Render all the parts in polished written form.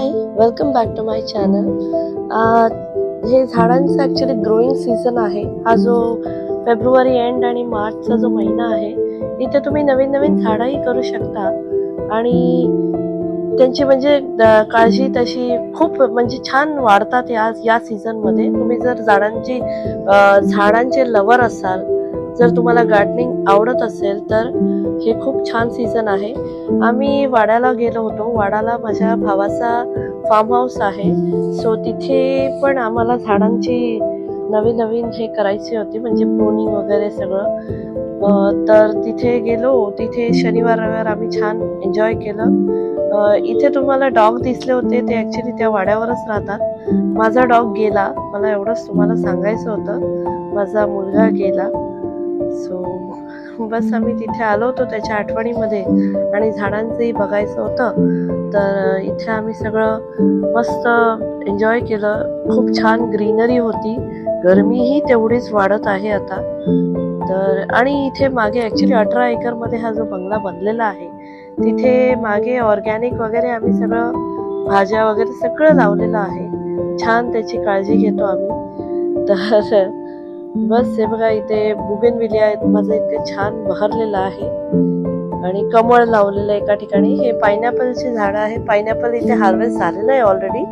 High, welcome back to my channel. हे झाडांचं actually growing season आहे. हा जो फेब्रुवारी एंड आणि मार्चचा जो महिना आहे, इथे तुम्ही नवीन नवीन झाडंही करू शकता आणि त्यांची म्हणजे काळजी तशी खूप म्हणजे छान वाढतात या सीझनमध्ये. तुम्ही जर झाडांचे लवर असाल, जर तुम्हाला गार्डनिंग आवडत असेल तर हे खूप छान सीझन आहे. आम्ही वाड्याला गेलो होतो. वाड्याला माझ्या भावाचा फार्म हाऊस आहे. सो तिथे पण आम्हाला झाडांची नवीन नवीन हे करायची होती, म्हणजे प्रूनिंग वगैरे सगळं. तर तिथे गेलो. तिथे शनिवार रविवार आम्ही छान एन्जॉय केलं. इथे तुम्हाला डॉग दिसले होते, ते ॲक्च्युली त्या वाड्यावरच राहतात. माझा डॉग गेला, मला एवढंच तुम्हाला सांगायचं होतं. माझा मुलगा गेला. सो बस आम्ही तिथे आलो होतो त्याच्या आठवणीमध्ये आणि झाडांचंही बघायचं होतं. तर इथे आम्ही सगळं मस्त एन्जॉय केलं. खूप छान ग्रीनरी होती. गरमीही तेवढीच वाढत आहे आता. तर आणि इथे मागे ॲक्च्युली 18 एकरमध्ये हा जो बंगला बनलेला आहे, तिथे मागे ऑर्गॅनिक वगैरे आम्ही सगळं भाज्या वगैरे सगळं लावलेलं आहे. छान त्याची काळजी घेतो आम्ही. तर बस हे बघा, इथे बुगेनविलिया माझं इतकं छान बहरलेलं आहे आणि कमळ लावलेलं एका ठिकाणी. हे पायनॅपलची झाडं आहे. पायनॅपल इथे हार्वेस्ट झालेलं आहे ऑलरेडी.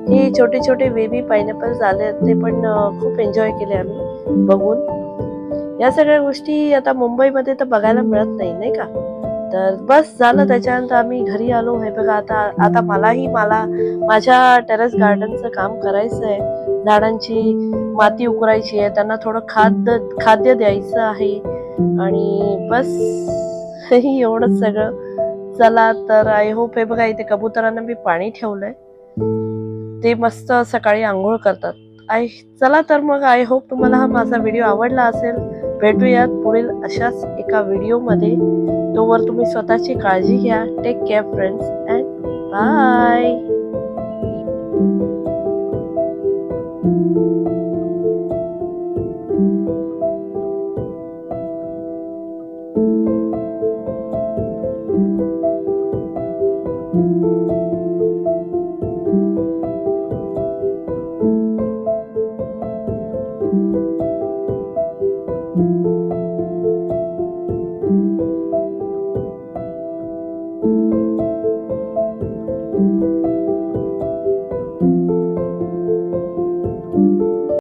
हे छोटे छोटे बेबी पायनॅपल झाले, ते पण खूप एन्जॉय केले आम्ही बघून. या सगळ्या गोष्टी आता मुंबईमध्ये तर बघायला मिळत नाही का. तर बस झालं. त्याच्यानंतर आम्ही घरी आलो. हे बघा, आता मला माझ्या टेरेस गार्डनचं काम करायचं आहे. झाडांची माती उकरायची आहे, त्यांना थोडं खाद्य द्यायचं आहे आणि बस एवढंच सगळं. चला तर आय होप, हे बघा इथे कबुतरांना मी पाणी ठेवलंय, ते मस्त सकाळी आंघोळ करतात. चला तर मग आय होप तुम्हाला हा माझा व्हिडिओ आवडला असेल. भेटूयात पुढील अशाच एका व्हिडिओमध्ये. तोवर तुम्ही स्वतःची काळजी घ्या. Take care friends and bye.